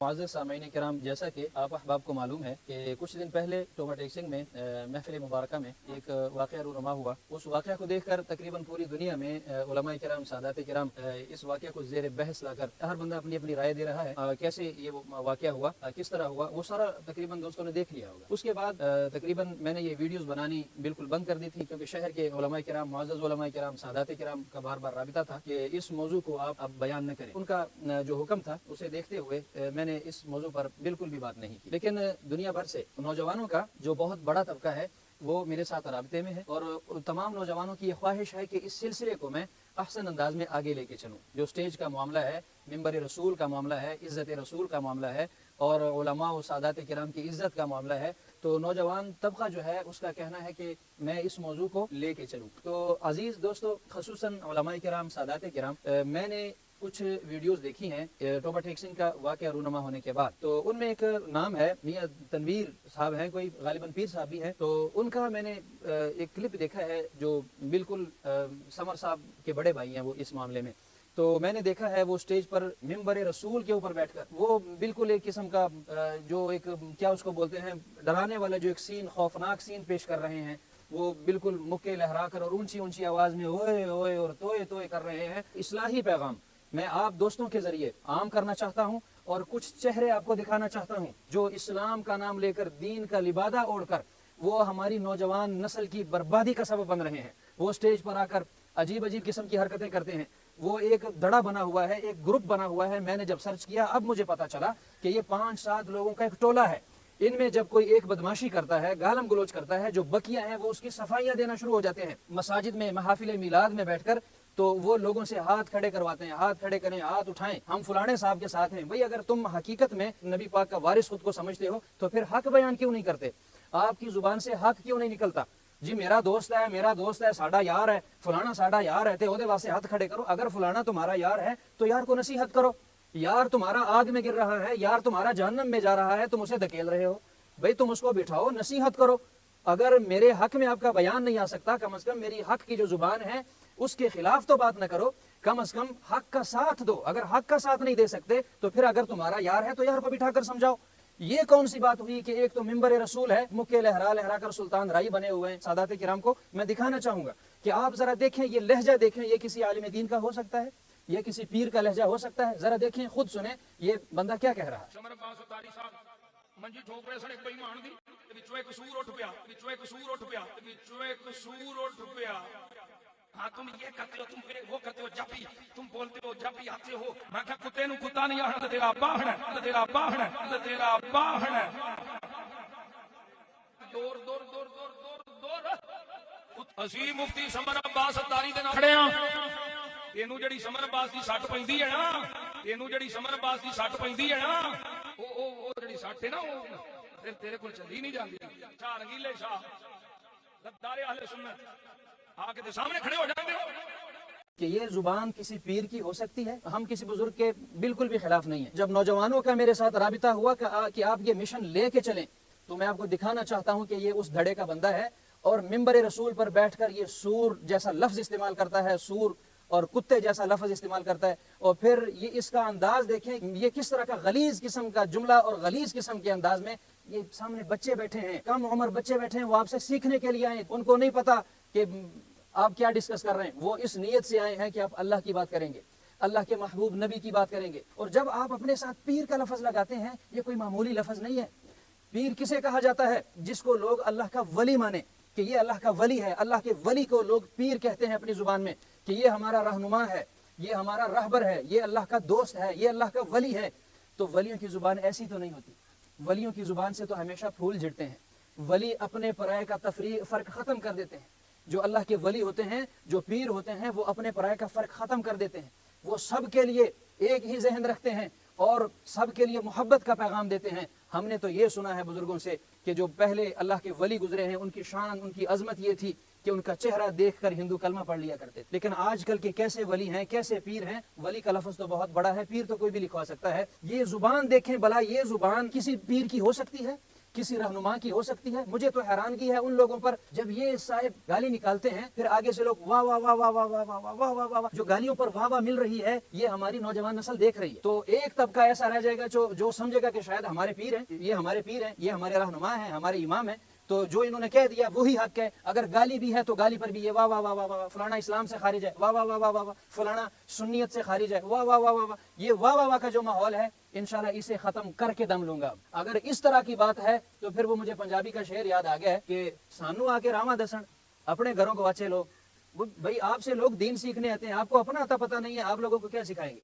मुअज़्ज़ज़ सामीन किराम, जैसा कि आप अहबाब को मालूम है कि कुछ दिन पहले टोबा टेक्सिंग में महफिल मुबारक में एक वाक़या रूनुमा हुआ। उस वाक़या को देखकर तकरीबन पूरी दुनिया में उलमाए किराम, सादात किराम इस वाक़या को ज़ेर बहस लाकर हर बंदा अपनी अपनी राय दे रहा है। कैसे ये वाक़या हुआ, किस तरह हुआ, वो सारा तकरीबन दोस्तों ने देख लिया होगा। उसके बाद तकरीबन मैंने ये वीडियोज़ बनानी बिल्कुल बंद कर दी थी, क्योंकि शहर के उलमाए किराम, मुअज़्ज़ज़ उलमाए किराम, सादात किराम का बार बार राबिता था कि इस मौजू को आप अब बयान न करें। उनका जो हुक्म था उसे देखते हुए मैंने इस मौजू पर बिल्कुल भी बात नहीं की। लेकिन दुनिया भर से नौजवानों का जो बहुत बड़ा तबका है वो मेरे साथ राब्ते में है, और तमाम नौजवानों की ये ख्वाहिश है कि इस सिलसिले को मैं अहसन अंदाज में आगे लेके चलूँ। जो स्टेज का मामला है, मिंबर रसूल का मामला है, इज़्ज़त रसूल का मामला है, और उलमा व सादात किराम की इज़्ज़त का मामला है, तो नौजवान तबका जो है उसका कहना है कि मैं इस मौजू को लेके चलूँ। तो अजीज़ दोस्तों, खसूसन उलमा किराम, सादात किराम, मैंने कुछ वीडियोस देखी हैं टोबा टेक्सिंग का वाक़या रूनुमा होने के बाद। तो उनमें एक नाम है मियां तनवीर साहब हैं, कोई गालिबन पीर साहब भी हैं। तो उनका मैंने एक क्लिप देखा है जो बिल्कुल समर साहब के बड़े भाई हैं वो इस मामले में। तो मैंने देखा है वो स्टेज पर मिंबर रसूल के ऊपर बैठकर वो बिल्कुल एक किस्म का जो एक क्या उसको बोलते हैं, डराने वाला जो एक सीन, खौफनाक सीन पेश कर रहे हैं। वो बिल्कुल मुक्के लहरा कर और ऊंची ऊंची आवाज में ओए ओए और तोए तोए कर रहे हैं। इस्लाही पैगाम मैं आप दोस्तों के जरिए आम करना चाहता हूं, और कुछ चेहरे आपको दिखाना चाहता हूं जो इस्लाम का नाम लेकर, दीन का लिबादा ओढ़कर वो हमारी नौजवान नस्ल की बर्बादी का सबब बन रहे हैं। वो स्टेज पर आकर अजीब अजीब किस्म की हरकतें करते हैं। वो एक दड़ा बना हुआ है, एक ग्रुप बना हुआ है। मैंने जब सर्च किया अब मुझे पता चला कि ये 5-7 लोगों का एक टोला है। इनमें जब कोई एक बदमाशी करता है, गालम गलोच करता है, जो बकिया हैं वो उसकी सफाइयां देना शुरू हो जाते हैं। मसाजिद में, महफिल मिलाद में बैठकर तो वो लोगों से हाथ खड़े करवाते हैं, हाथ खड़े करें, हाथ उठाएं, हम फलाने साहब के साथ हैं। भाई अगर तुम हकीकत में नबी पाक का वारिस खुद को समझते हो तो फिर हक बयान क्यों नहीं करते? आपकी जुबान से हक क्यों नहीं निकलता? जी मेरा दोस्त है, मेरा दोस्त है, साडा यार है, फलाना साडा यार है, तो ओदे वास्ते हाथ खड़े करो। अगर फलाना तुम्हारा यार है तो यार को नसीहत करो। यार तुम्हारा आग में गिर रहा है, यार तुम्हारा जहन्नम में जा रहा है, तुम उसे धकेल रहे हो, भाई तुम उसको बिठाओ, नसीहत करो। अगर मेरे हक में आपका बयान नहीं आ सकता, कम से कम मेरी हक की जो जुबान है उसके खिलाफ तो बात न करो, कम से कम हक का साथ दो। अगर हक का साथ नहीं दे सकते तो फिर अगर तुम्हारा यार है तो यार को बिठाकर समझाओ। ये कौन सी बात हुई कि एक तो मिंबर रसूल है, मुक्के लहरा लहरा कर सुल्तान राई बने हुए हैं। सादात किराम को मैं दिखाना चाहूंगा कि आप जरा देखें, ये लहजा देखें, ये किसी आलिम दीन का हो सकता है, ये किसी पीर का लहजा हो सकता है? जरा देखें, खुद सुने ये बंदा क्या कह रहा है। ਮੰਜੀ ਠੋਕ ਰਹੇ ਸਨ ਇੱਕ ਬੇਈਮਾਨ ਦੀ ਤੇ ਵਿੱਚੋਂ ਇੱਕ ਕਸੂਰ ਉੱਠ ਪਿਆ, ਵਿੱਚੋਂ ਇੱਕ ਕਸੂਰ ਉੱਠ ਪਿਆ, ਵਿੱਚੋਂ ਇੱਕ ਕਸੂਰ ਉੱਠ ਪਿਆ। हाँ तुम ये करते हो, तुम वो करते हो, जब भी तुम बोलते हो, जब भी आते हो। मैं क्या कुत्ते नु कुत्ता नहीं आना, तेरा बाहन है, तेरा बाहन है, तेरा बाहन है। दौर दौर दौर दौर दौर दौर ਅਸੀਂ ਮੁਫਤੀ ਸਮਰ ਅब्बास ਅਤਾਰੀ ਦੇ ਨਾਲ ਖੜੇ ਆ। ਇਹਨੂੰ ਜਿਹੜੀ ਸਮਰ ਅब्बास ਦੀ ਸੱਟ ਪੈਂਦੀ ਹੈ ਨਾ, ਇਹਨੂੰ ਜਿਹੜੀ ਸਮਰ अब्बास ਦੀ ਸੱਟ ਪੈਂਦੀ ਹੈ ਨਾ, ਉਹ ਜਿਹੜੀ ਸੱਟ ਹੈ ਨਾ ਉਹ ਫਿਰ ਤੇਰੇ ਕੋਲ ਚੱਲੀ ਨਹੀਂ ਜਾਂਦੀ। ਸ਼ਾਹ ਰੰਗੀਲੇ ਸ਼ਾਹ गद्दार अहले सुन्नत आके तो सामने खड़े हो जाते हो कि ये जुबान किसी पीर की हो सकती है। हम किसी बुजुर्ग के बिल्कुल भी खिलाफ नहीं है। जब नौजवानों का मेरे साथ राबिता हुआ कि आप ये मिशन लेके चलें, तो मैं आपको दिखाना चाहता हूं कि ये उस धड़े का बंदा है और मिंबर रसूल पर बैठकर ये सूर जैसा लफ्ज इस्तेमाल करता है, सूर और कुत्ते जैसा लफ्ज इस्तेमाल करता है। और फिर ये इसका अंदाज देखें, ये किस तरह का गलीज किस्म का जुमला और गलीज किस्म के अंदाज में। ये सामने बच्चे बैठे हैं, कम उम्र बच्चे बैठे हैं, वो आपसे सीखने के लिए आए। उनको नहीं पता कि आप क्या डिस्कस कर रहे हैं। वो इस नीयत से आए हैं कि आप अल्लाह की बात करेंगे, अल्लाह के महबूब नबी की बात करेंगे। और जब आप अपने साथ पीर का लफ्ज लगाते हैं, ये कोई मामूली लफ्ज नहीं है। पीर किसे कहा जाता है? जिसको लोग अल्लाह का वली माने कि ये अल्लाह का वली है। अल्लाह के वली को लोग पीर कहते हैं अपनी जुबान में, कि ये हमारा रहनुमा है, ये हमारा रहबर है, ये अल्लाह का दोस्त है, ये अल्लाह का वली है। तो वलियों की जुबान ऐसी तो नहीं होती। वलियों की जुबान से तो हमेशा फूल झड़ते हैं। वली अपने पराये का फर्क खत्म कर देते हैं। जो अल्लाह के वली होते हैं, जो पीर होते हैं, वो अपने पराये का फर्क खत्म कर देते हैं। वो सब के लिए एक ही जहन रखते हैं और सब के लिए मोहब्बत का पैगाम देते हैं। हमने तो ये सुना है बुजुर्गों से कि जो पहले अल्लाह के वली गुजरे हैं, उनकी शान, उनकी अजमत ये थी कि उनका चेहरा देखकर हिंदू कलमा पढ़ लिया करते थे। लेकिन आजकल के कैसे वली हैं, कैसे पीर हैं। वली का लफ्ज तो बहुत बड़ा है, पीर तो कोई भी लिखवा सकता है। ये जुबान देखें भला, ये जुबान किसी पीर की हो सकती है? کسی رہنما کی ہو سکتی ہے؟ مجھے تو حیرانگی ہے ان لوگوں پر جب یہ صاحب گالی نکالتے ہیں پھر آگے سے لوگ واہ واہ واہ واہ واہ واہ واہ واہ واہ واہ واہ، جو گالیوں پر واہ واہ مل رہی ہے یہ ہماری نوجوان نسل دیکھ رہی ہے. تو ایک طبقہ ایسا رہ جائے گا جو سمجھے گا کہ شاید ہمارے پیر ہیں، یہ ہمارے پیر ہیں، یہ ہمارے رہنما ہیں، ہمارے امام ہیں، تو جو انہوں نے کہہ دیا وہی حق ہے. اگر گالی بھی ہے تو گالی پر بھی یہ واہ واہ واہ واہ واہ، فلانا اسلام سے خارج ہے، واہ واہ واہ واہ واہ، فلانا سنیت سے خارج ہے، واہ واہ واہ واہ واہ. یہ واہ واہ واہ کا جو ماحول ہے انشاءاللہ اسے ختم کر کے دم لوں گا. اگر اس طرح کی بات ہے تو پھر وہ مجھے پنجابی کا شعر یاد آ گیا ہے کہ سانو آ کے راما دسن اپنے گھروں کو اچھے لوگ. بھائی آپ سے لوگ دین سیکھنے آتے ہیں، آپ کو اپنا پتہ نہیں ہے، آپ لوگوں کو کیا سکھائیں گے؟